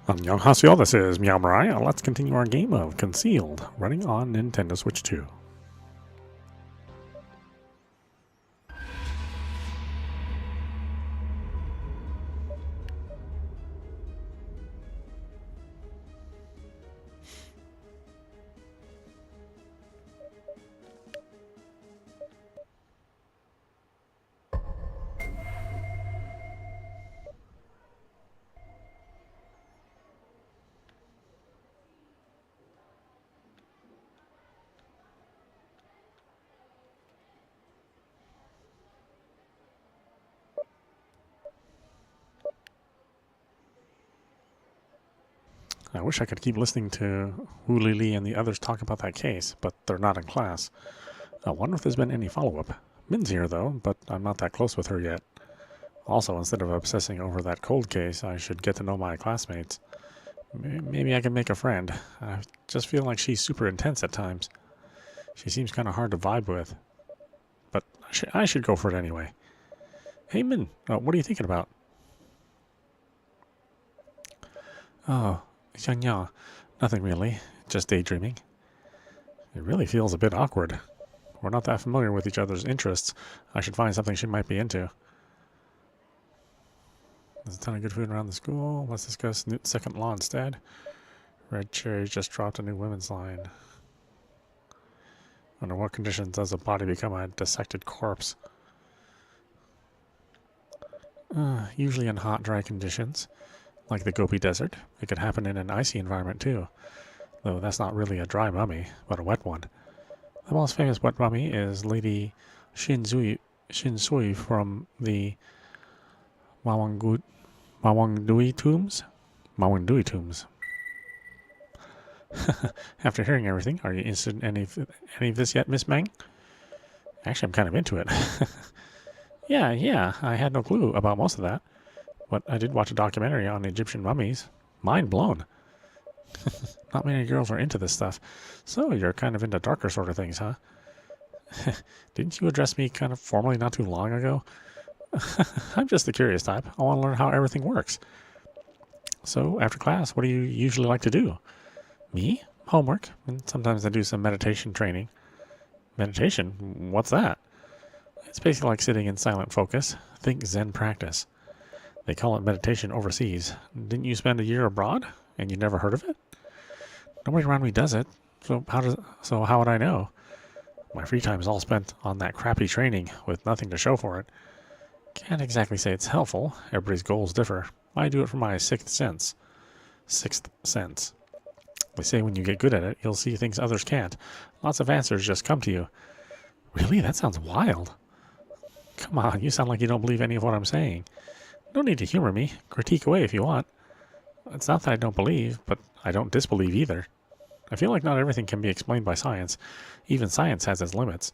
Annyeonghaseyo, this is meowmurai. Let's continue our game of Concealed, running on Nintendo Switch 2. I wish I could keep listening to Wu Lili and the others talk about that case, but they're not in class. I wonder if there's been any follow-up. Min's here, though, but I'm not that close with her yet. Also, instead of obsessing over that cold case, I should get to know my classmates. Maybe I can make a friend. I just feel like she's super intense at times. She seems kind of hard to vibe with. But I should go for it anyway. Hey, Min, what are you thinking about? Oh, Xiangya. Nothing really. Just daydreaming. It really feels a bit awkward. We're not that familiar with each other's interests. I should find something she might be into. There's a ton of good food around the school. Let's discuss Newt's second law instead. Red Cherry just dropped a new women's line. Under what conditions does a body become a dissected corpse? Usually in hot, dry conditions, like the Gobi Desert. It could happen in an icy environment too, though that's not really a dry mummy, but a wet one. The most famous wet mummy is Lady Shinsui from the Mawangdui tombs. After hearing everything, are you interested in any of this yet, Miss Meng? Actually, I'm kind of into it. Yeah, I had no clue about most of that. But I did watch a documentary on Egyptian mummies. Mind blown. Not many girls are into this stuff. So you're kind of into darker sort of things, huh? Didn't you address me kind of formally not too long ago? I'm just the curious type. I want to learn how everything works. So, after class, what do you usually like to do? Me? Homework. And sometimes I do some meditation training. Meditation? What's that? It's basically like sitting in silent focus. Think Zen practice. They call it meditation overseas. Didn't you spend a year abroad? And you never heard of it? Nobody around me does it. So how would I know? My free time is all spent on that crappy training with nothing to show for it. Can't exactly say it's helpful. Everybody's goals differ. I do it for my sixth sense. Sixth sense. They say when you get good at it, you'll see things others can't. Lots of answers just come to you. Really? That sounds wild. Come on, you sound like you don't believe any of what I'm saying. No need to humor me. Critique away if you want. It's not that I don't believe, but I don't disbelieve either. I feel like not everything can be explained by science. Even science has its limits.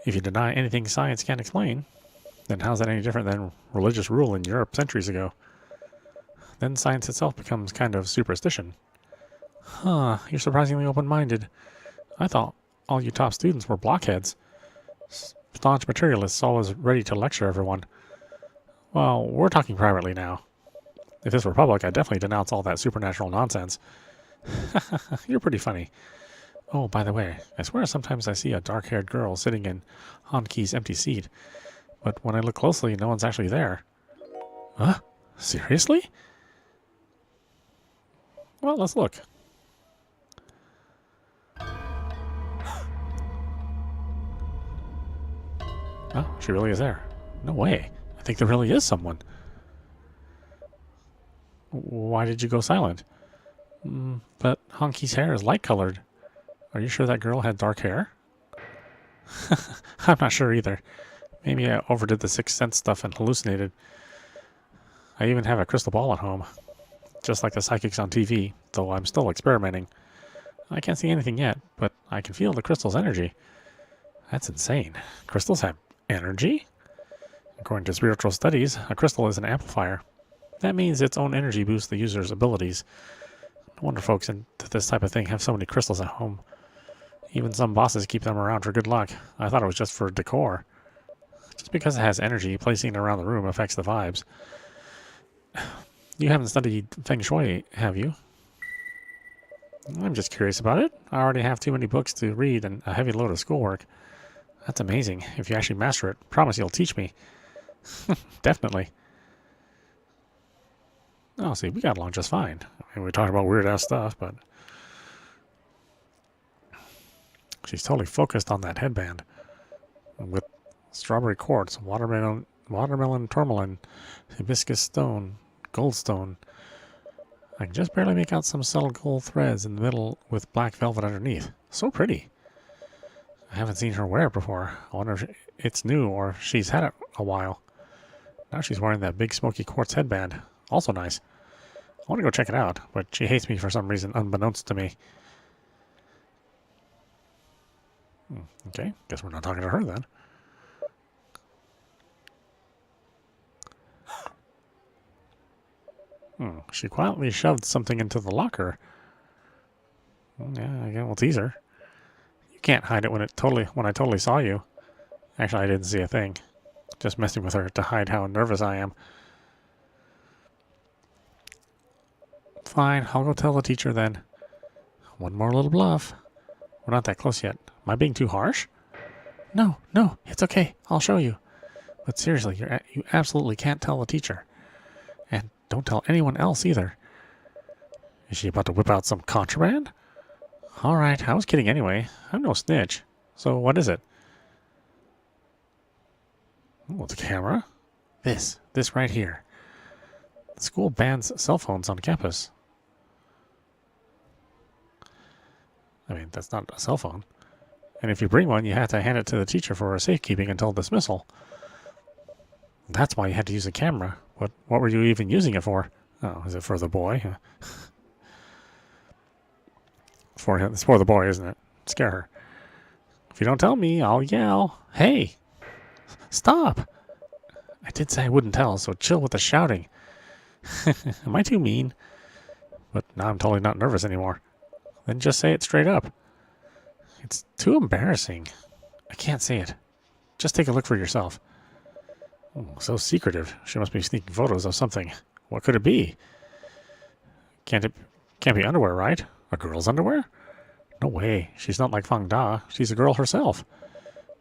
If you deny anything science can't explain, then how's that any different than religious rule in Europe centuries ago? Then science itself becomes kind of superstition. Huh, you're surprisingly open-minded. I thought all you top students were blockheads. Staunch materialists always ready to lecture everyone. Well, we're talking privately now. If this were public, I'd definitely denounce all that supernatural nonsense. You're pretty funny. Oh, by the way, I swear sometimes I see a dark-haired girl sitting in Hanki's empty seat. But when I look closely, no one's actually there. Huh? Seriously? Well, let's look. Oh, she really is there. No way. I think there really is someone. Why did you go silent? But Honky's hair is light-colored. Are you sure that girl had dark hair? I'm not sure either. Maybe I overdid the sixth sense stuff and hallucinated. I even have a crystal ball at home. Just like the psychics on TV, though I'm still experimenting. I can't see anything yet, but I can feel the crystal's energy. That's insane. Crystals have energy? According to spiritual studies, a crystal is an amplifier. That means its own energy boosts the user's abilities. No wonder folks into this type of thing have so many crystals at home. Even some bosses keep them around for good luck. I thought it was just for decor. Just because it has energy, placing it around the room affects the vibes. You haven't studied Feng Shui, have you? I'm just curious about it. I already have too many books to read and a heavy load of schoolwork. That's amazing. If you actually master it, promise you'll teach me. Definitely. Oh, see, we got along just fine. I mean, we talked about weird-ass stuff, but... She's totally focused on that headband. With strawberry quartz, watermelon tourmaline, hibiscus stone, goldstone. I can just barely make out some subtle gold threads in the middle with black velvet underneath. So pretty. I haven't seen her wear it before. I wonder if it's new or if she's had it a while. Now she's wearing that big smoky quartz headband. Also nice. I want to go check it out, but she hates me for some reason unbeknownst to me. Okay, guess we're not talking to her then. She quietly shoved something into the locker. Yeah, again, we'll tease her. You can't hide it when I totally saw you. Actually, I didn't see a thing. Just messing with her to hide how nervous I am. Fine, I'll go tell the teacher then. One more little bluff. We're not that close yet. Am I being too harsh? No, it's okay. I'll show you. But seriously, you absolutely can't tell the teacher. And don't tell anyone else either. Is she about to whip out some contraband? Alright, I was kidding anyway. I'm no snitch. So what is it? Oh, it's a camera. This right here. The school bans cell phones on campus. I mean, that's not a cell phone. And if you bring one, you have to hand it to the teacher for safekeeping until dismissal. That's why you had to use a camera. What were you even using it for? Oh, is it for the boy? It's for the boy, isn't it? Scare her. If you don't tell me, I'll yell. Hey! Stop! I did say I wouldn't tell, so chill with the shouting. Am I too mean? But now I'm totally not nervous anymore. Then just say it straight up. It's too embarrassing. I can't say it. Just take a look for yourself. Oh, so secretive. She must be sneaking photos of something. What could it be? Can't be underwear, right? A girl's underwear? No way. She's not like Fang Da. She's a girl herself.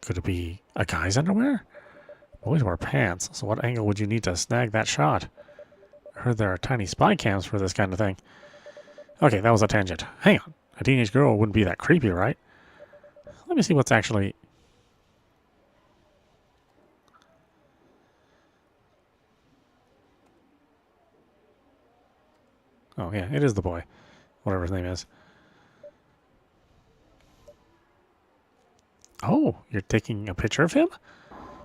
Could it be a guy's underwear? Boys wear pants, so what angle would you need to snag that shot? I heard there are tiny spy cams for this kind of thing. Okay, that was a tangent. Hang on. A teenage girl wouldn't be that creepy, right? Let me see what's actually... Oh, yeah, it is the boy. Whatever his name is. Oh, you're taking a picture of him?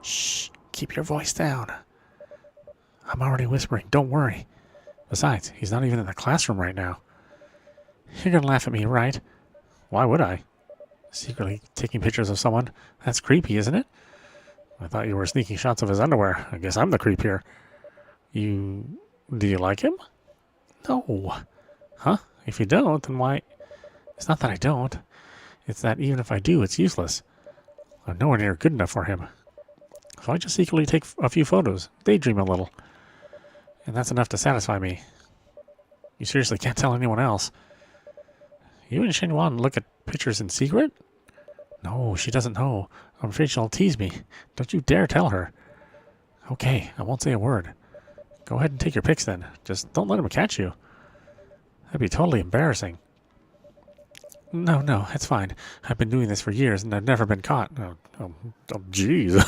Shh, keep your voice down. I'm already whispering, don't worry. Besides, he's not even in the classroom right now. You're gonna laugh at me, right? Why would I? Secretly taking pictures of someone? That's creepy, isn't it? I thought you were sneaking shots of his underwear. I guess I'm the creep here. Do you like him? No. Huh? If you don't, then why? It's not that I don't. It's that even if I do, it's useless. I'm nowhere near good enough for him. So I just secretly take a few photos, daydream a little. And that's enough to satisfy me. You seriously can't tell anyone else. You and Shenwan look at pictures in secret? No, she doesn't know. I'm afraid she'll tease me. Don't you dare tell her. Okay, I won't say a word. Go ahead and take your pics then. Just don't let him catch you. That'd be totally embarrassing. No, it's fine. I've been doing this for years and I've never been caught. Oh, jeez.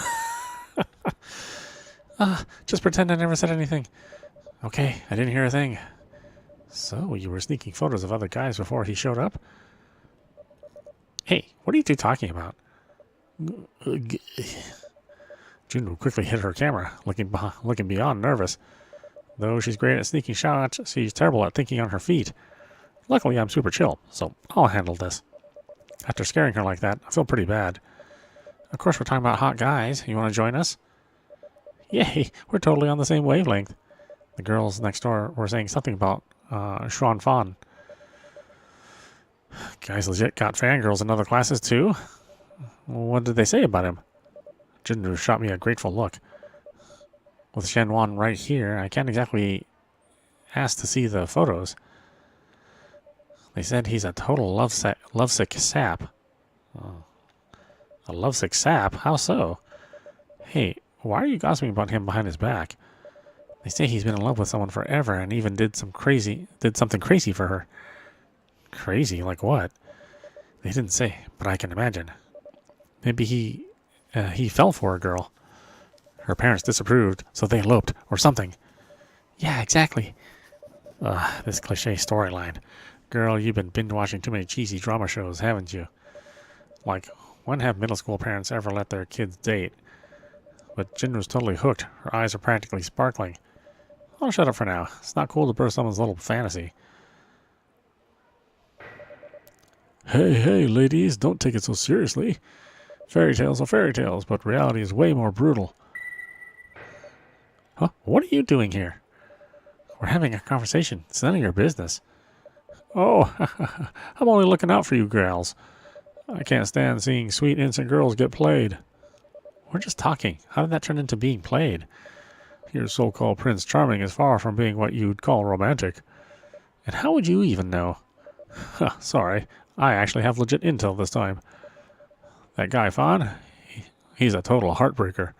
Just pretend I never said anything. Okay, I didn't hear a thing. So, you were sneaking photos of other guys before he showed up? Hey, what are you two talking about? Junwoo quickly hid her camera, looking beyond nervous. Though she's great at sneaking shots, she's terrible at thinking on her feet. Luckily, I'm super chill, so I'll handle this. After scaring her like that, I feel pretty bad. Of course, we're talking about hot guys. You want to join us? Yay, we're totally on the same wavelength. The girls next door were saying something about Xuan Fan. Guys legit got fangirls in other classes too? What did they say about him? Jinru shot me a grateful look. With Shenwan right here, I can't exactly asked to see the photos. They said he's a total lovesick sap. Oh. A lovesick sap? How so? Hey, why are you gossiping about him behind his back? They say he's been in love with someone forever and even did something crazy for her. Crazy? Like what? They didn't say, but I can imagine. Maybe he fell for a girl. Her parents disapproved, so they eloped, or something. Yeah, exactly. This cliche storyline. Girl, you've been binge-watching too many cheesy drama shows, haven't you? Like, when have middle school parents ever let their kids date? But Jin was totally hooked. Her eyes are practically sparkling. I'll shut up for now. It's not cool to burst someone's little fantasy. Hey, ladies, don't take it so seriously. Fairy tales are fairy tales, but reality is way more brutal. Huh? What are you doing here? We're having a conversation. It's none of your business. Oh, I'm only looking out for you gals. I can't stand seeing sweet, innocent girls get played. We're just talking. How did that turn into being played? Your so-called Prince Charming is far from being what you'd call romantic. And how would you even know? Sorry, I actually have legit intel this time. That guy Fan, he's a total heartbreaker.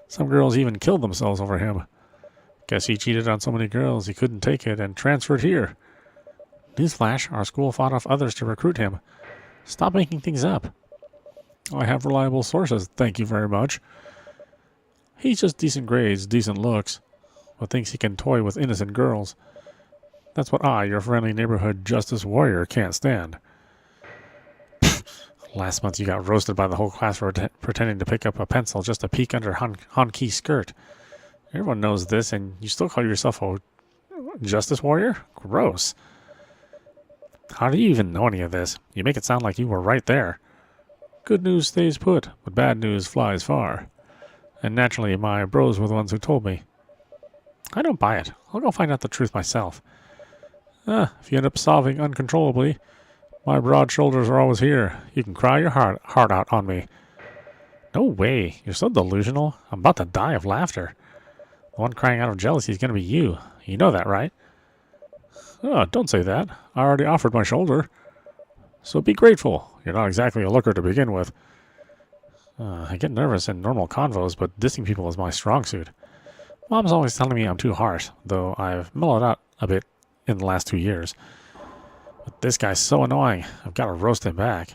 Some girls even killed themselves over him. Guess he cheated on so many girls he couldn't take it and transferred here. Newsflash, our school fought off others to recruit him. Stop making things up. I have reliable sources, thank you very much. He's just decent grades, decent looks, but thinks he can toy with innocent girls. That's what I, your friendly neighborhood justice warrior, can't stand. Last month you got roasted by the whole class for pretending to pick up a pencil just to peek under Han-Ki's skirt. Everyone knows this, and you still call yourself a justice warrior? Gross. How do you even know any of this? You make it sound like you were right there. Good news stays put, but bad news flies far. And naturally, my bros were the ones who told me. I don't buy it. I'll go find out the truth myself. If you end up sobbing uncontrollably, my broad shoulders are always here. You can cry your heart out on me. No way. You're so delusional. I'm about to die of laughter. The one crying out of jealousy is going to be you. You know that, right? Oh, don't say that. I already offered my shoulder. So be grateful. You're not exactly a looker to begin with. I get nervous in normal convos, but dissing people is my strong suit. Mom's always telling me I'm too harsh, though I've mellowed out a bit in the last 2 years. But this guy's so annoying. I've got to roast him back.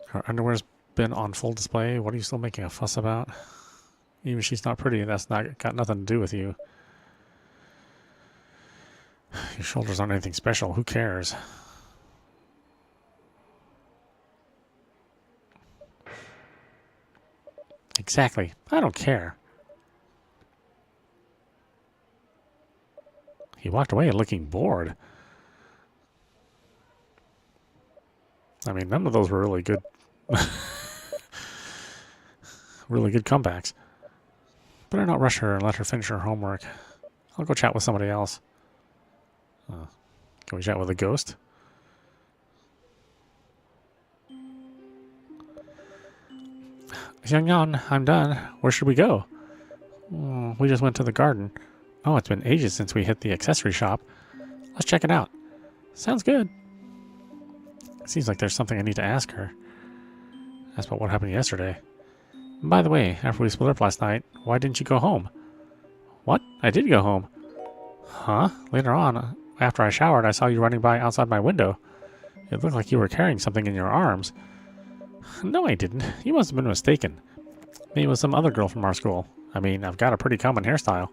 Her underwear's been on full display. What are you still making a fuss about? Even if she's not pretty, that's not got nothing to do with you. Your shoulders aren't anything special. Who cares? Exactly. I don't care. He walked away looking bored. I mean, none of those were really good. Really good comebacks. Better not rush her and let her finish her homework. I'll go chat with somebody else. Can we chat with a ghost? Jiangnan, I'm done. Where should we go? We just went to the garden. Oh, it's been ages since we hit the accessory shop. Let's check it out. Sounds good. Seems like there's something I need to ask her. Ask about what happened yesterday. By the way, after we split up last night, why didn't you go home? What? I did go home. Huh? Later on, after I showered, I saw you running by outside my window. It looked like you were carrying something in your arms. No, I didn't. You must have been mistaken. Maybe it was some other girl from our school. I mean, I've got a pretty common hairstyle.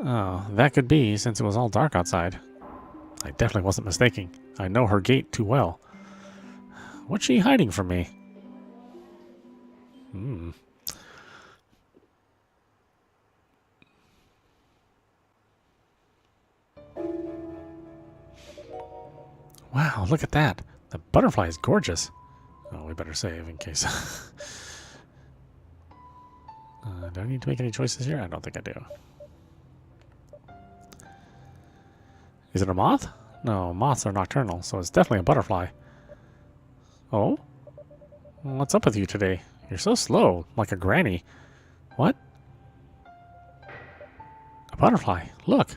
Oh, that could be, since it was all dark outside. I definitely wasn't mistaken. I know her gait too well. What's she hiding from me? Wow, look at that. The butterfly is gorgeous. Oh, we better save in case. Do I need to make any choices here? I don't think I do. Is it a moth? No, moths are nocturnal, so it's definitely a butterfly. Oh? What's up with you today? You're so slow, like a granny. What? A butterfly. Look.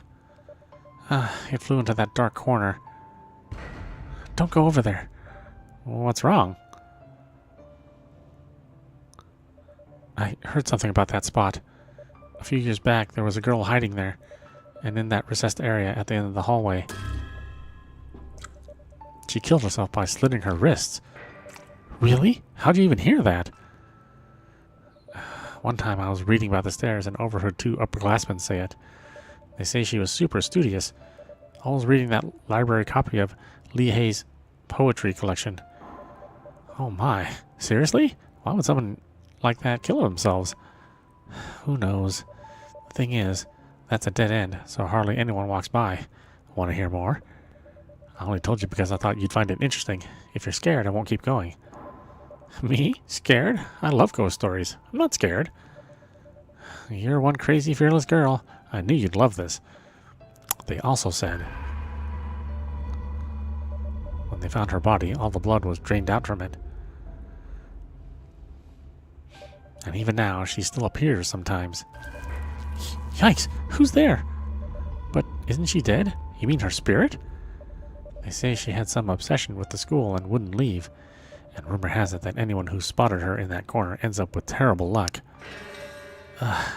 It flew into that dark corner. Don't go over there. What's wrong? I heard something about that spot. A few years back, there was a girl hiding there, and in that recessed area at the end of the hallway. She killed herself by slitting her wrists. Really? How'd you even hear that? One time I was reading about the stairs and overheard two upperclassmen say it. They say she was super studious, always reading that library copy of Lee Hay's poetry collection. Oh my, seriously? Why would someone like that kill themselves? Who knows? The thing is, that's a dead end, so hardly anyone walks by. Want to hear more? I only told you because I thought you'd find it interesting. If you're scared, I won't keep going. Me? Scared? I love ghost stories. I'm not scared. You're one crazy, fearless girl. I knew you'd love this. They also said, when they found her body, all the blood was drained out from it. And even now, she still appears sometimes. Yikes! Who's there? But isn't she dead? You mean her spirit? They say she had some obsession with the school and wouldn't leave. And rumor has it that anyone who spotted her in that corner ends up with terrible luck.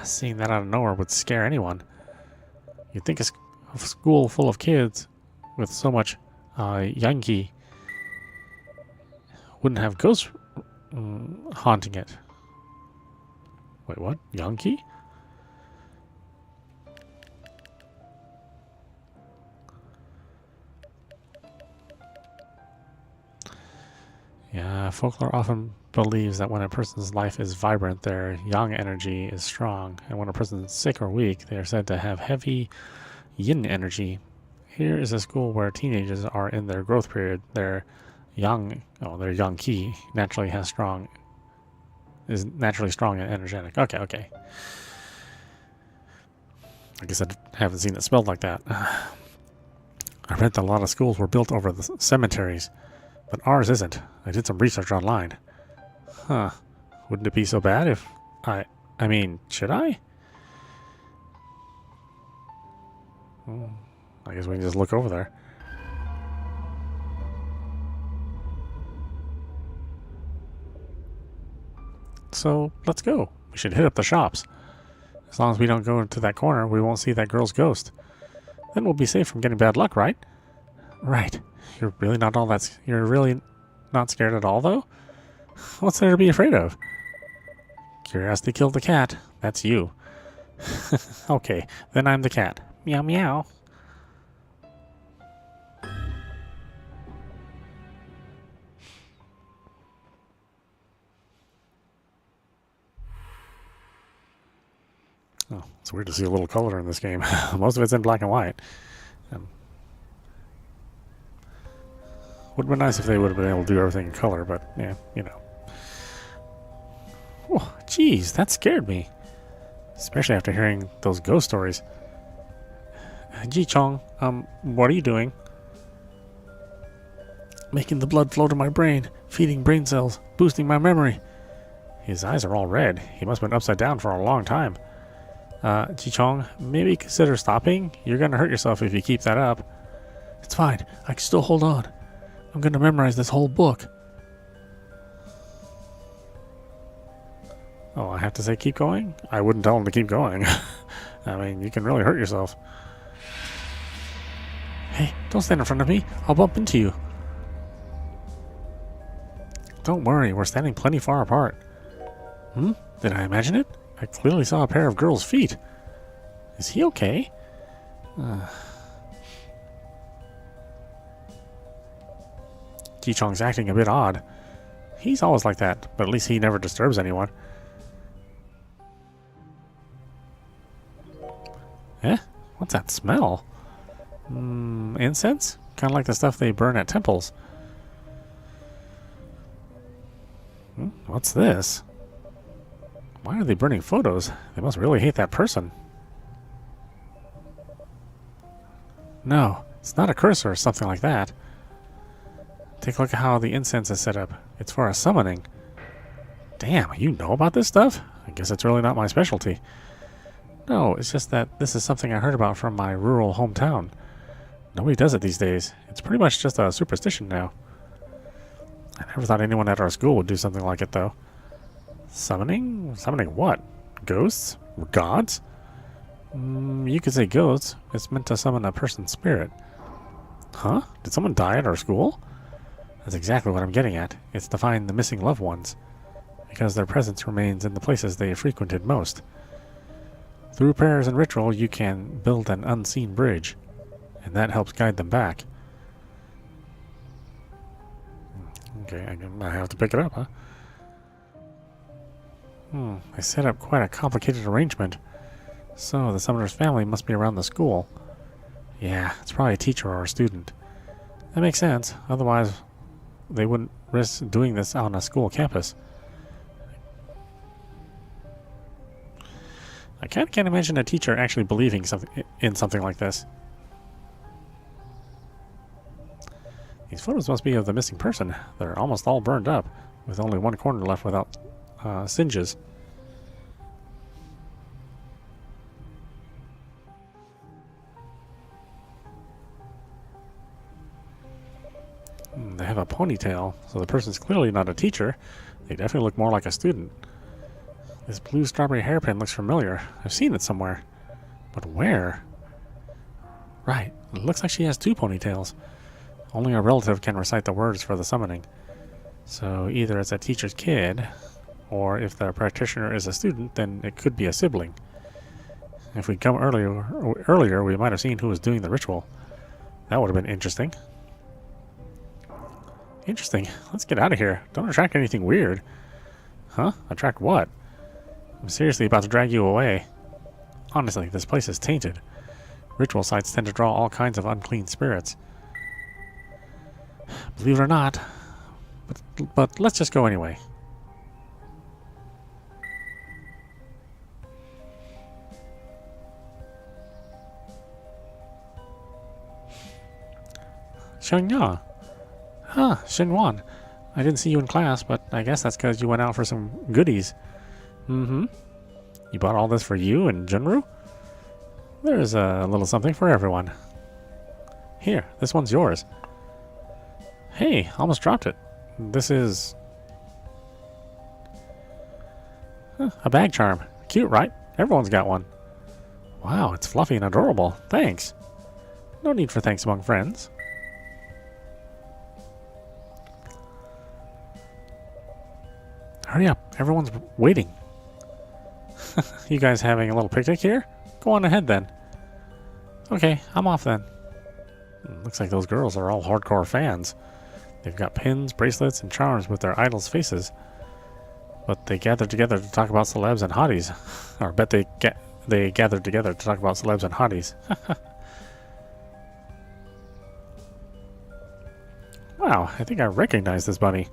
Seeing that out of nowhere would scare anyone. You'd think a school full of kids with so much Yankee wouldn't have ghosts haunting it. Wait, what? Yankee? Yeah, folklore often believes that when a person's life is vibrant, their yang energy is strong, and when a person's sick or weak, they are said to have heavy yin energy. Here is a school where teenagers are in their growth period. Their yang qi is naturally strong and energetic. Okay. I guess I haven't seen it spelled like that. I read that a lot of schools were built over the cemeteries, but ours isn't. I did some research online. Huh. Wouldn't it be so bad if I mean, should I? I guess we can just look over there. So, let's go. We should hit up the shops. As long as we don't go into that corner, we won't see that girl's ghost. Then we'll be safe from getting bad luck, right? Right. You're really not scared at all, though? What's there to be afraid of? Curiosity killed the cat. That's you. Okay, then I'm the cat. Meow meow. Oh, it's weird to see a little color in this game. Most of it's in black and white. Would have been nice if they would have been able to do everything in color, but yeah, you know. Oh, jeez, that scared me. Especially after hearing those ghost stories. Ji Chong, what are you doing? Making the blood flow to my brain, feeding brain cells, boosting my memory. His eyes are all red. He must have been upside down for a long time. Ji Chong, maybe consider stopping? You're gonna hurt yourself if you keep that up. It's fine. I can still hold on. I'm gonna memorize this whole book. Oh, I have to say keep going? I wouldn't tell him to keep going. I mean, you can really hurt yourself. Hey, don't stand in front of me. I'll bump into you. Don't worry, we're standing plenty far apart. Did I imagine it? I clearly saw a pair of girls' feet. Is he okay? Ji Chong's acting a bit odd. He's always like that, but at least he never disturbs anyone. Eh? What's that smell? Incense? Kind of like the stuff they burn at temples. What's this? Why are they burning photos? They must really hate that person. No, it's not a cursor or something like that. Take a look at how the incense is set up. It's for a summoning. Damn, you know about this stuff? I guess it's really not my specialty. No, it's just that this is something I heard about from my rural hometown. Nobody does it these days. It's pretty much just a superstition now. I never thought anyone at our school would do something like it, though. Summoning? Summoning what? Ghosts? Gods? You could say ghosts. It's meant to summon a person's spirit. Huh? Did someone die at our school? That's exactly what I'm getting at. It's to find the missing loved ones, because their presence remains in the places they frequented most. Through prayers and ritual, you can build an unseen bridge, and that helps guide them back. Okay, I have to pick it up, huh? I set up quite a complicated arrangement. So, the summoner's family must be around the school. Yeah, it's probably a teacher or a student. That makes sense. Otherwise, they wouldn't risk doing this on a school campus. I can't imagine a teacher actually believing in something like this. These photos must be of the missing person. They're almost all burned up, with only one corner left without singes. They have a ponytail, so the person's clearly not a teacher. They definitely look more like a student. This blue strawberry hairpin looks familiar. I've seen it somewhere. But where? Right, it looks like she has two ponytails. Only a relative can recite the words for the summoning. So either it's a teacher's kid, or if the practitioner is a student, then it could be a sibling. If we'd come earlier, we might have seen who was doing the ritual. That would have been interesting. Interesting. Let's get out of here. Don't attract anything weird. Huh? Attract what? I'm seriously about to drag you away. Honestly, this place is tainted. Ritual sites tend to draw all kinds of unclean spirits. Believe it or not. But let's just go anyway. Xiangya. Huh, Xinwan. I didn't see you in class, but I guess that's because you went out for some goodies. You bought all this for you and Junru? There's a little something for everyone. Here, this one's yours. Hey, almost dropped it. This is... a bag charm. Cute, right? Everyone's got one. Wow, it's fluffy and adorable. Thanks. No need for thanks among friends. Hurry up, everyone's waiting. You guys having a little picnic here? Go on ahead then. Okay, I'm off then. Looks like those girls are all hardcore fans. They've got pins, bracelets, and charms with their idols' faces. But they gathered together to talk about celebs and hotties. Or bet they gathered together to talk about celebs and hotties. Wow, I think I recognize this bunny.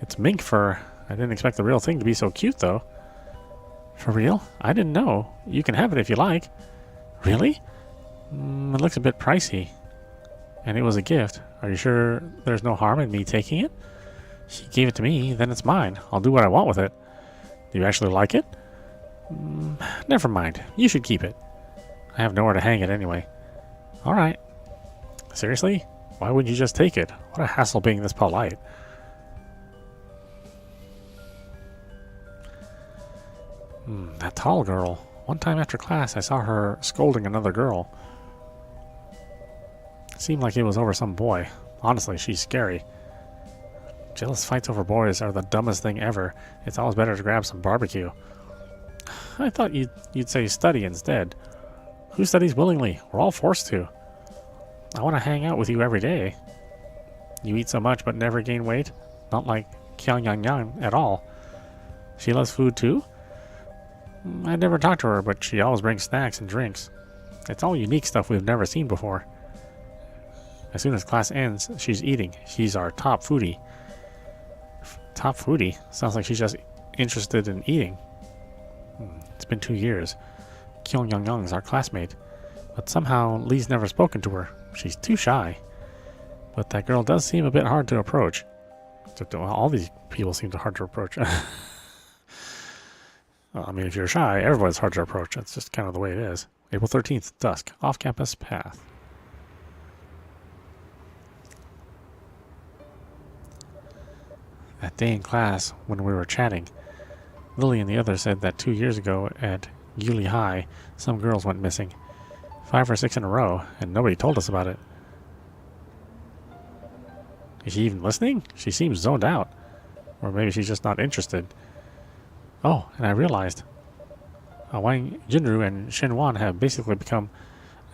It's mink fur. I didn't expect the real thing to be so cute, though. For real? I didn't know. You can have it if you like. Really? It looks a bit pricey. And it was a gift. Are you sure there's no harm in me taking it? She gave it to me, then it's mine. I'll do what I want with it. Do you actually like it? Never mind. You should keep it. I have nowhere to hang it anyway. Alright. Seriously? Why wouldn't you just take it? What a hassle being this polite. That tall girl. One time after class, I saw her scolding another girl. It seemed like it was over some boy. Honestly, she's scary. Jealous fights over boys are the dumbest thing ever. It's always better to grab some barbecue. I thought you'd say study instead. Who studies willingly? We're all forced to. I want to hang out with you every day. You eat so much but never gain weight? Not like Qiangyang at all. She loves food too? I never talked to her, but she always brings snacks and drinks. It's all unique stuff we've never seen before. As soon as class ends, she's eating. She's our top foodie. Top foodie? Sounds like she's just interested in eating. It's been 2 years. Qiangyang is our classmate. But somehow Lee's never spoken to her. She's too shy. But that girl does seem a bit hard to approach. All these people seem hard to approach. Well, I mean, if you're shy, everybody's hard to approach. That's just kind of the way it is. April 13th, dusk. Off-campus path. That day in class, when we were chatting, Lily and the others said that 2 years ago at Yingling High, some girls went missing. 5 or 6 in a row, and nobody told us about it. Is she even listening? She seems zoned out. Or maybe she's just not interested. Oh, and I realized. Wang Jinru and Shen Wan have basically become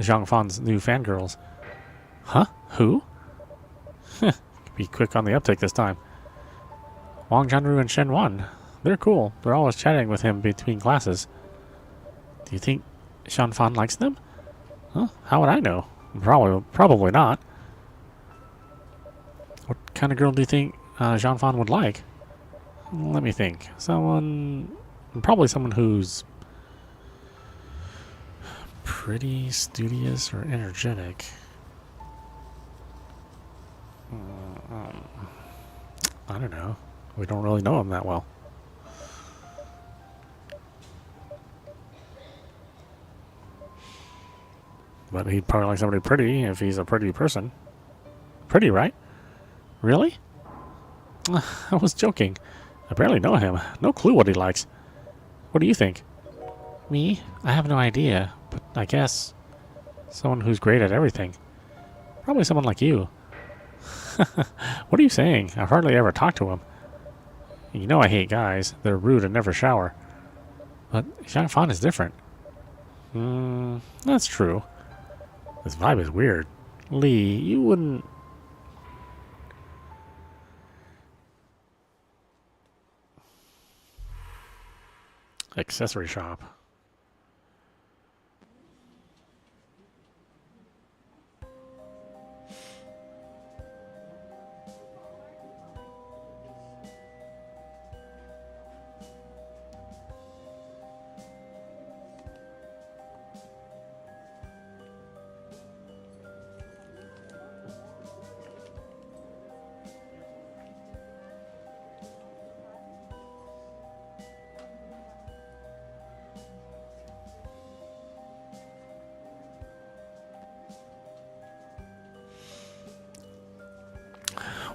Zhang Fan's new fangirls. Huh? Who? Be quick on the uptake this time. Wang Jinru and Shen Wan. They're cool. They're always chatting with him between classes. Do you think Zhang Fan likes them? Huh? How would I know? Probably not. What kind of girl do you think Zhang Fan would like? Let me think. Probably someone who's pretty, studious, or energetic. I don't know. We don't really know him that well. But he'd probably like somebody pretty if he's a pretty person. Pretty, right? Really? I was joking. I barely know him. No clue what he likes. What do you think? Me? I have no idea, but I guess someone who's great at everything. Probably someone like you. What are you saying? I've hardly ever talked to him. You know I hate guys. They're rude and never shower. But Zhang Fan is different. That's true. This vibe is weird. Lee, you wouldn't... Accessory shop.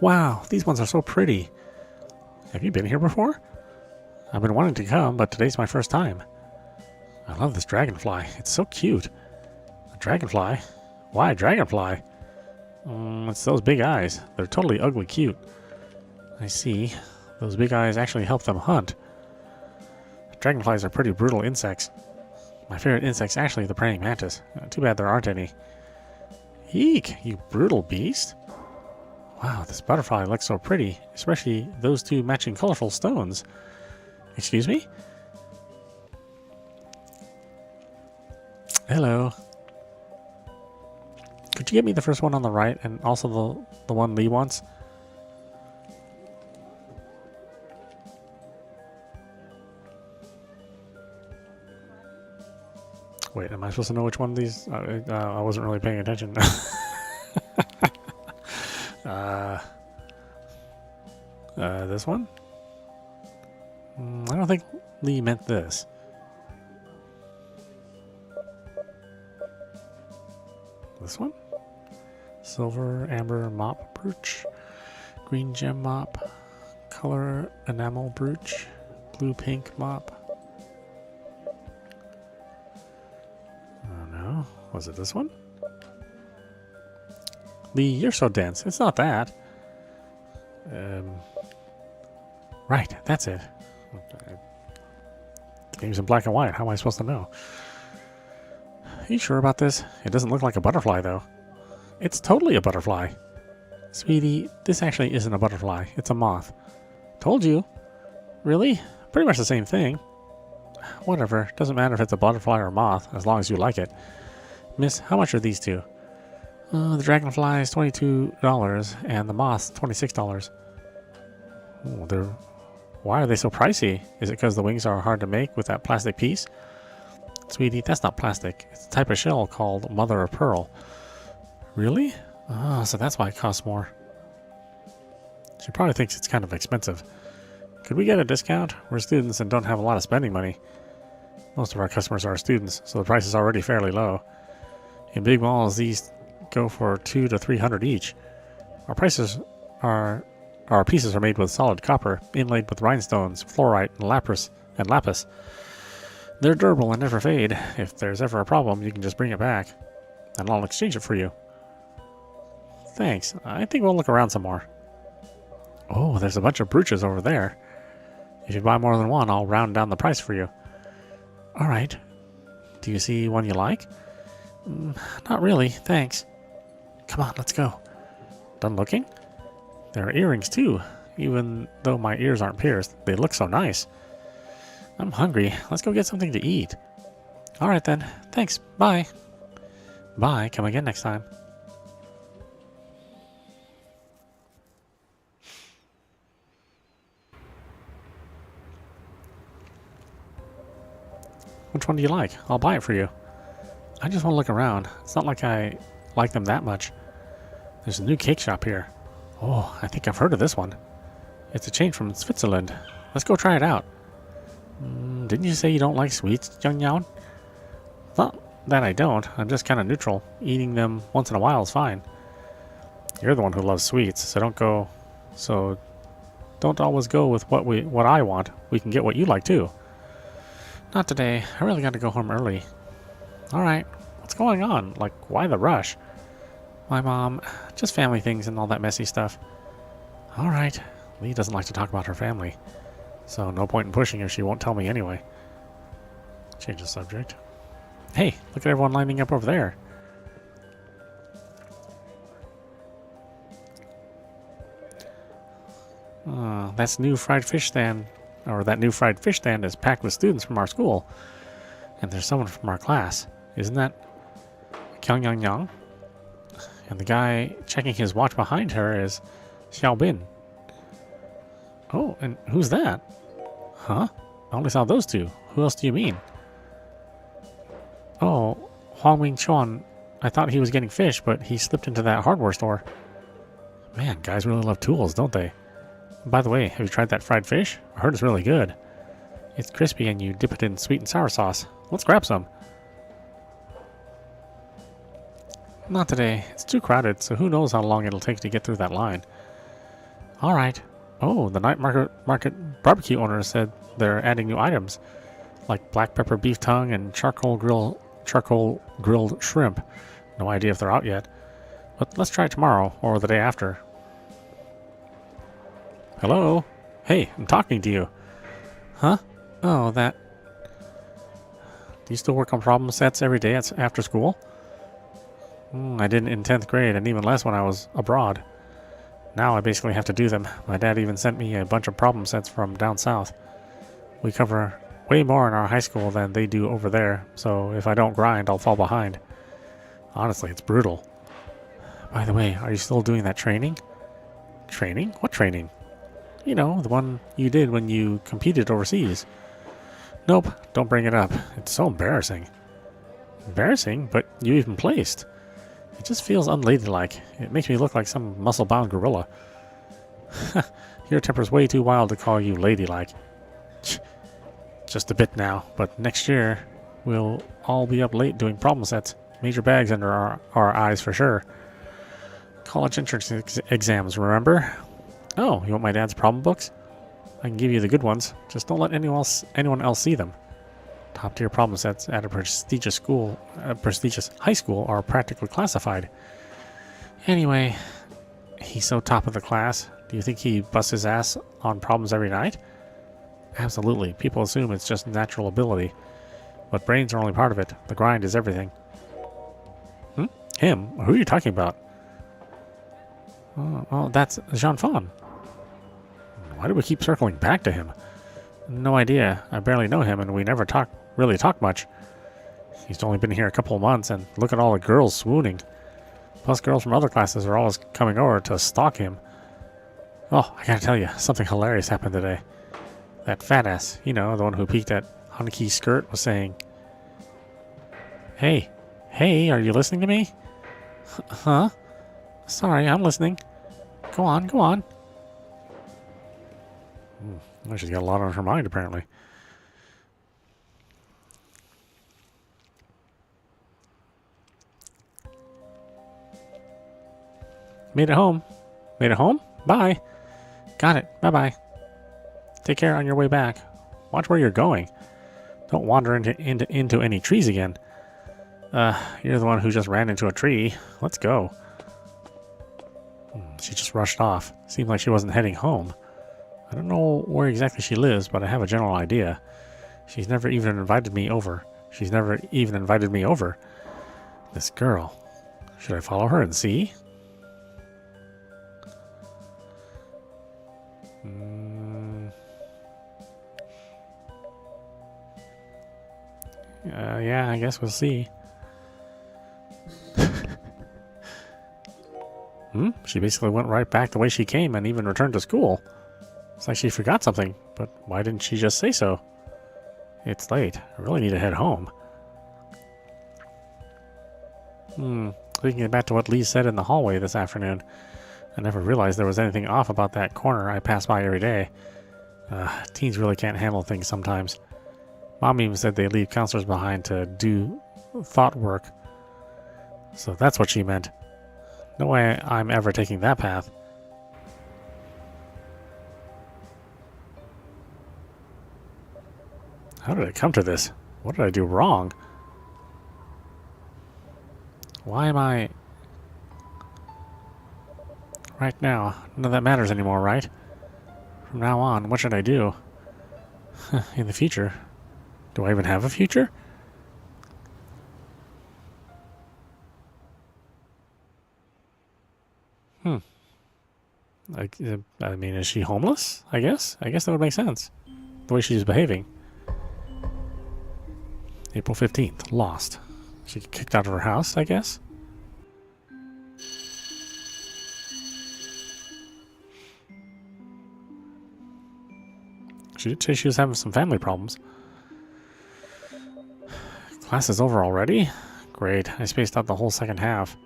Wow, these ones are so pretty. Have you been here before? I've been wanting to come, but today's my first time. I love this dragonfly. It's so cute. A dragonfly? Why a dragonfly? It's those big eyes. They're totally ugly cute. I see. Those big eyes actually help them hunt. Dragonflies are pretty brutal insects. My favorite insect's actually the praying mantis. Too bad there aren't any. Eek, you brutal beast. Wow, this butterfly looks so pretty, especially those two matching colorful stones. Excuse me? Hello. Could you get me the first one on the right and also the one Lee wants? Wait, am I supposed to know which one of these? I wasn't really paying attention. This one? I don't think Lee meant this. This one? Silver, amber, mop brooch. Green gem mop. Color enamel brooch. Blue pink mop. Oh no. Was it this one? Lee, you're so dense. It's not that. Right, that's it. The game's in black and white. How am I supposed to know? Are you sure about this? It doesn't look like a butterfly, though. It's totally a butterfly. Sweetie, this actually isn't a butterfly. It's a moth. Told you. Really? Pretty much the same thing. Whatever. Doesn't matter if it's a butterfly or a moth, as long as you like it. Miss, how much are these two? The dragonfly is $22, and the moth's $26. Oh, why are they so pricey? Is it because the wings are hard to make with that plastic piece? Sweetie, that's not plastic. It's a type of shell called mother of pearl. Really? Oh, so that's why it costs more. She probably thinks it's kind of expensive. could we get a discount? We're students and don't have a lot of spending money. Most of our customers are students, so the price is already fairly low. In big malls, these go for $200 to $300 each. Our pieces are made with solid copper, inlaid with rhinestones, fluorite, and lapis. They're durable and never fade. If there's ever a problem, you can just bring it back, and I'll exchange it for you. Thanks. I think we'll look around some more. Oh, there's a bunch of brooches over there. If you buy more than one, I'll round down the price for you. Alright. Do you see one you like? Not really, thanks. Come on, let's go. Done looking? There are earrings too. Even though my ears aren't pierced, they look so nice. I'm hungry. Let's go get something to eat. Alright then. Thanks. Bye. Bye. Come again next time. Which one do you like? I'll buy it for you. I just want to look around. It's not like I like them that much. There's a new cake shop here. Oh, I think I've heard of this one. It's a chain from Switzerland. Let's go try it out. Didn't you say you don't like sweets, Jiangnan? Not that I don't. I'm just kind of neutral. Eating them once in a while is fine. You're the one who loves sweets, so don't always go with what I want. We can get what you like too. Not today. I really got to go home early. Alright. What's going on? Like, why the rush? My mom. Just family things and all that messy stuff. Alright. Lee doesn't like to talk about her family. So no point in pushing her. She won't tell me anyway. Change the subject. Hey, look at everyone lining up over there. That new fried fish stand is packed with students from our school. And there's someone from our class. Isn't that Kyang Yang Yang? And the guy checking his watch behind her is Xiao Bin. Oh, and who's that? Huh? I only saw those two. Who else do you mean? Oh, Huang Ming Chuan. I thought he was getting fish, but he slipped into that hardware store. Man, guys really love tools, don't they? By the way, have you tried that fried fish? I heard it's really good. It's crispy and you dip it in sweet and sour sauce. Let's grab some. Not today. It's too crowded, so who knows how long it'll take to get through that line. Alright. Oh, the night market barbecue owner said they're adding new items, like black pepper beef tongue and charcoal grilled shrimp. No idea if they're out yet. But let's try it tomorrow, or the day after. Hello? Hey, I'm talking to you. Huh? Oh, that... Do you still work on problem sets every day after school? I didn't in 10th grade, and even less when I was abroad. Now I basically have to do them. My dad even sent me a bunch of problem sets from down south. We cover way more in our high school than they do over there, so if I don't grind, I'll fall behind. Honestly, it's brutal. By the way, are you still doing that training? Training? What training? You know, the one you did when you competed overseas. Nope, don't bring it up. It's so embarrassing. Embarrassing? But you even placed. It just feels unladylike. It makes me look like some muscle-bound gorilla. Your temper's way too wild to call you ladylike. Just a bit now, but next year we'll all be up late doing problem sets. Major bags under our eyes for sure. College entrance exams, remember? Oh, you want my dad's problem books? I can give you the good ones. Just don't let anyone else see them. Top-tier problem sets at a prestigious high school are practically classified. Anyway, he's so top of the class. Do you think he busts his ass on problems every night? Absolutely. People assume it's just natural ability. But brains are only part of it. The grind is everything. Him? Who are you talking about? Oh, well, that's Jean Fan. Why do we keep circling back to him? No idea. I barely know him, and we never really talk much. He's only been here a couple of months, and look at all the girls swooning. Plus, girls from other classes are always coming over to stalk him. Oh, I gotta tell you, something hilarious happened today. That fat ass, you know, the one who peeked at Hanuki's skirt, was saying, Hey, are you listening to me? Huh? Sorry, I'm listening. Go on. Well, she's got a lot on her mind, apparently. Made it home. Made it home? Bye. Got it. Bye-bye. Take care on your way back. Watch where you're going. Don't wander into any trees again. You're the one who just ran into a tree. Let's go. She just rushed off. Seemed like she wasn't heading home. I don't know where exactly she lives, but I have a general idea. She's never even invited me over. This girl. Should I follow her and see? Yeah, I guess we'll see. She basically went right back the way she came and even returned to school. It's like she forgot something, but why didn't she just say so? It's late. I really need to head home. Thinking back to what Lee said in the hallway this afternoon, I never realized there was anything off about that corner I pass by every day. Teens really can't handle things sometimes. Mom even said they leave counselors behind to do thought work. So that's what she meant. No way I'm ever taking that path. How did I come to this? What did I do wrong? Why am I... Right now, none of that matters anymore, right? From now on, what should I do? In the future? Do I even have a future? I mean, is she homeless? I guess that would make sense. The way she's behaving. April 15th. Lost. She kicked out of her house, I guess? She did say she was having some family problems. Class is over already? Great. I spaced out the whole second half.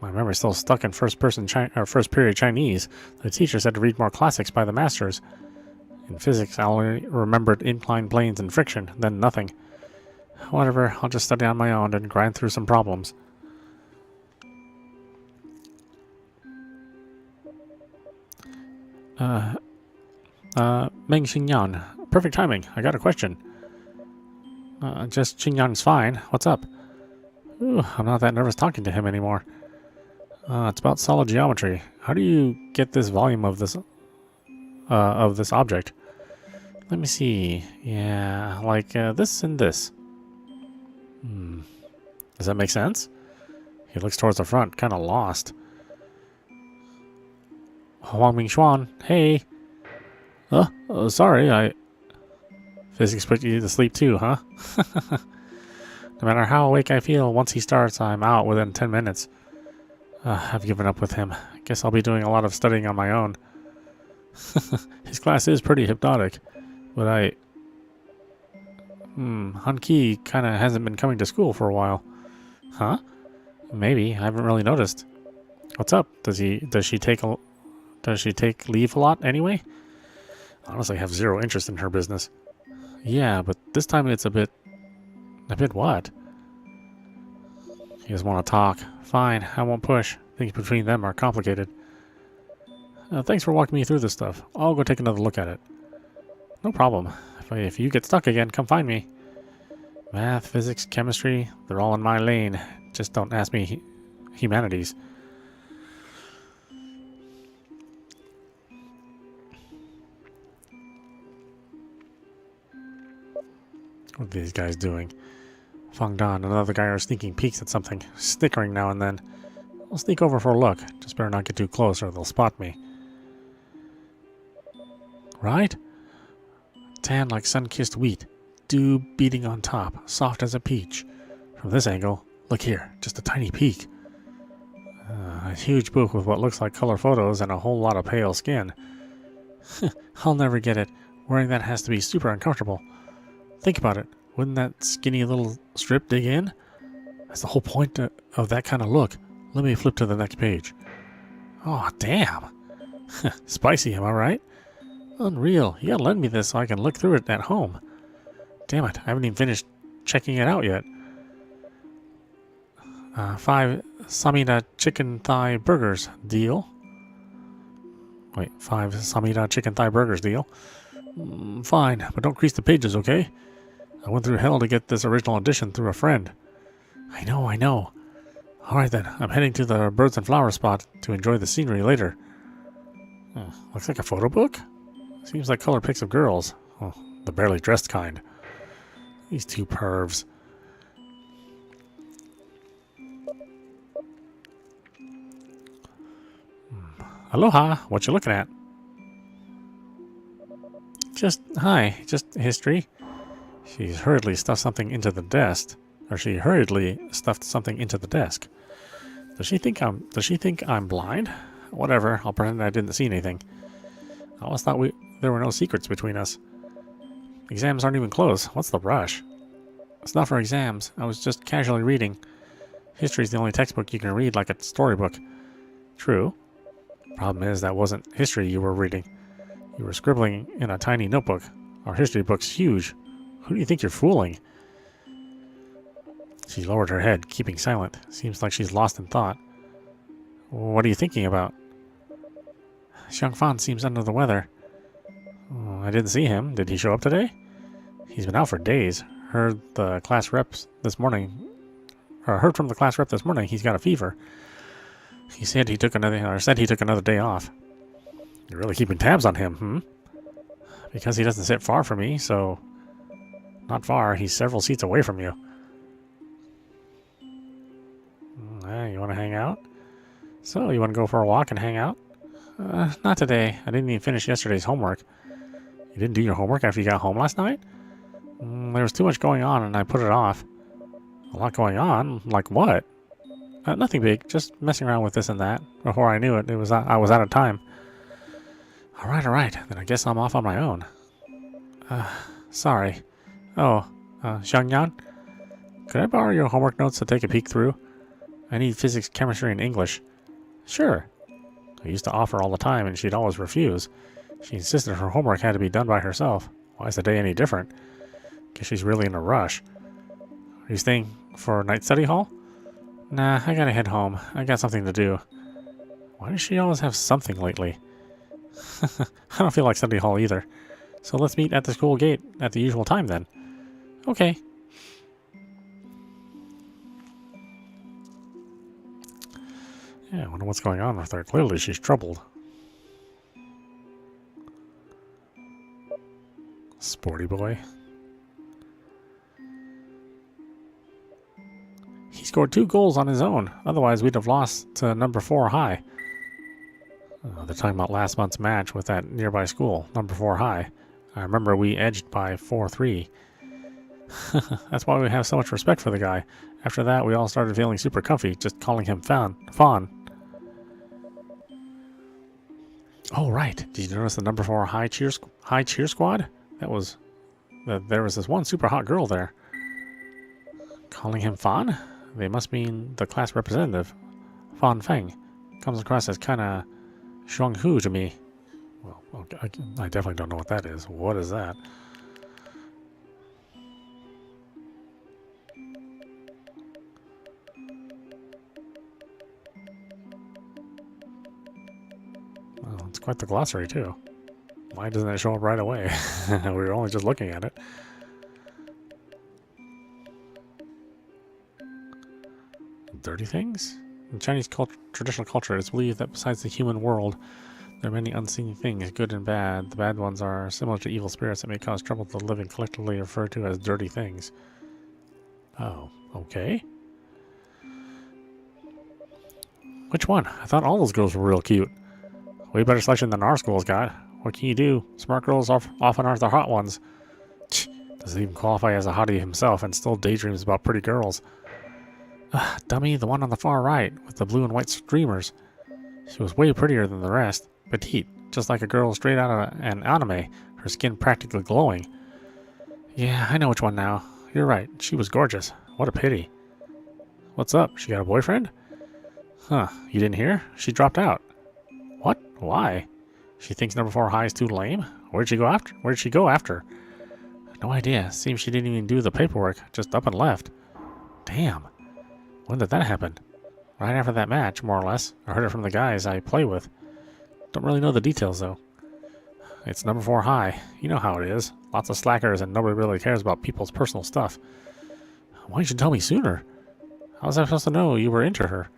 My memory's still stuck in first period Chinese. The teacher said to read more classics by the masters. In physics, I only remembered inclined planes and friction, then nothing. Whatever, I'll just study on my own and grind through some problems. Meng Jiangnan. Perfect timing. I got a question. Just Jiangnan's fine. What's up? Ooh, I'm not that nervous talking to him anymore. It's about solid geometry. How do you get this volume of this object? Let me see. Yeah, like this and this. Does that make sense? He looks towards the front, kind of lost. Wang Mingxuan, hey. Sorry, Physics put you to sleep too, huh? No matter how awake I feel, once he starts, I'm out within 10 minutes. I've given up with him. Guess I'll be doing a lot of studying on my own. His class is pretty hypnotic, but Han Ki kind of hasn't been coming to school for a while. Huh? Maybe. I haven't really noticed. What's up? Does she take leave a lot anyway? Honestly, I have zero interest in her business. Yeah, but this time it's a bit what? He doesn't want to talk. Fine, I won't push. Things between them are complicated. Thanks for walking me through this stuff. I'll go take another look at it. No problem. If you get stuck again, come find me. Math, physics, chemistry, they're all in my lane. Just don't ask me humanities. What are these guys doing? Fang Dan and another guy are sneaking peeks at something, snickering now and then. I'll sneak over for a look. Just better not get too close or they'll spot me. Right? Tan like sun-kissed wheat. Dew beating on top, soft as a peach. From this angle, look here, just a tiny peak. A huge book with what looks like color photos and a whole lot of pale skin. I'll never get it. Wearing that has to be super uncomfortable. Think about it. Wouldn't that skinny little strip dig in? That's the whole point of that kind of look. Let me flip to the next page. Oh, damn. Spicy, am I right? Unreal. You gotta lend me this so I can look through it at home. Damn it, I haven't even finished checking it out yet. 5 Samida chicken thigh burgers deal. Wait, 5 Samida chicken thigh burgers deal. Fine, but don't crease the pages, okay? I went through hell to get this original edition through a friend. I know. Alright then, I'm heading to the birds and flower spot to enjoy the scenery later. Looks like a photo book? Seems like color pics of girls. Oh, the barely dressed kind. These two pervs. Aloha, what you looking at? Just history. She hurriedly stuffed something into the desk. Does she think I'm blind? Whatever, I'll pretend I didn't see anything. I always thought there were no secrets between us. Exams aren't even close. What's the rush? It's not for exams. I was just casually reading. History's the only textbook you can read like a storybook. True. Problem is, that wasn't history you were reading. You were scribbling in a tiny notebook. Our history book's huge. Who do you think you're fooling? She lowered her head, keeping silent. Seems like she's lost in thought. What are you thinking about? Xiangfan seems under the weather. Oh, I didn't see him. Did he show up today? He's been out for days. Heard from the class rep this morning. He's got a fever. He said he took another day off. You're really keeping tabs on him, Because he doesn't sit far from me, so... Not far, he's several seats away from you. You want to hang out? So, you want to go for a walk and hang out? Not today. I didn't even finish yesterday's homework. You didn't do your homework after you got home last night? There was too much going on and I put it off. A lot going on? Like what? Nothing big. Just messing around with this and that. Before I knew it, I was out of time. Alright. Then I guess I'm off on my own. Sorry. Oh, Xiangnan? Could I borrow your homework notes to take a peek through? I need physics, chemistry, and English. Sure. I used to offer all the time, and she'd always refuse. She insisted her homework had to be done by herself. Why is the day any different? Guess she's really in a rush. Are you staying for night study hall? Nah, I gotta head home. I got something to do. Why does she always have something lately? I don't feel like study hall either. So let's meet at the school gate at the usual time then. Okay. Yeah, I wonder what's going on with her. Clearly she's troubled. Sporty boy. He scored 2 goals on his own. Otherwise, we'd have lost to number 4 High. They're talking about last month's match with that nearby school, number 4 High. I remember we edged by 4-3. That's why we have so much respect for the guy. After that, we all started feeling super comfy, just calling him Fawn. Oh, right. Did you notice the number 4 High cheer squad? There was this one super hot girl there. Calling him Fawn? They must mean the class representative, Fan Feng. Comes across as kinda Shuanghu to me. Well, okay, I definitely don't know what that is. What is that? Well, it's quite the glossary, too. Why doesn't it show up right away? We were only just looking at it. Dirty things? In Chinese traditional culture, it's believed that besides the human world, there are many unseen things, good and bad. The bad ones are similar to evil spirits that may cause trouble to the living, collectively referred to as dirty things. Oh, okay. Which one? I thought all those girls were real cute. Way better selection than our school's got. What can you do? Smart girls often aren't the hot ones. Doesn't even qualify as a hottie himself and still daydreams about pretty girls. Dummy, the one on the far right, with the blue and white streamers. She was way prettier than the rest. Petite, just like a girl straight out of an anime, her skin practically glowing. Yeah, I know which one now. You're right, she was gorgeous. What a pity. What's up? She got a boyfriend? Huh, you didn't hear? She dropped out. What? Why? She thinks number 4 High is too lame? Where'd she go after? Where'd she go after? No idea. Seems she didn't even do the paperwork. Just up and left. Damn. When did that happen? Right after that match, more or less. I heard it from the guys I play with. Don't really know the details, though. It's number 4 high. You know how it is. Lots of slackers and nobody really cares about people's personal stuff. Why didn't you tell me sooner? How was I supposed to know you were into her?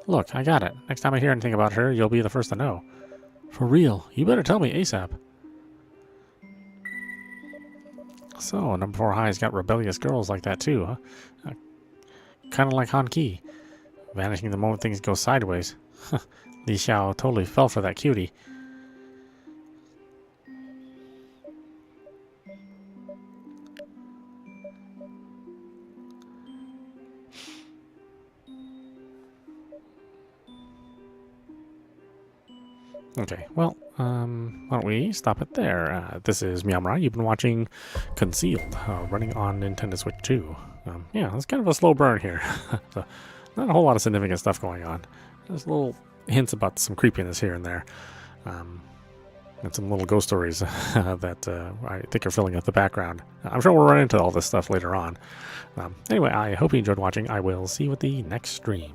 Look, I got it. Next time I hear anything about her, you'll be the first to know. For real. You better tell me ASAP. So, number 4 high's got rebellious girls like that too, huh? Kind of like Han Ki. Vanishing the moment things go sideways. Li Xiao totally fell for that cutie. Okay, well, why don't we stop it there? This is meowmurai. You've been watching Concealed, running on Nintendo Switch 2. Yeah, it's kind of a slow burn here. So, not a whole lot of significant stuff going on. There's little hints about some creepiness here and there. And some little ghost stories that I think are filling up the background. I'm sure we'll run into all this stuff later on. Anyway, I hope you enjoyed watching. I will see you at the next stream.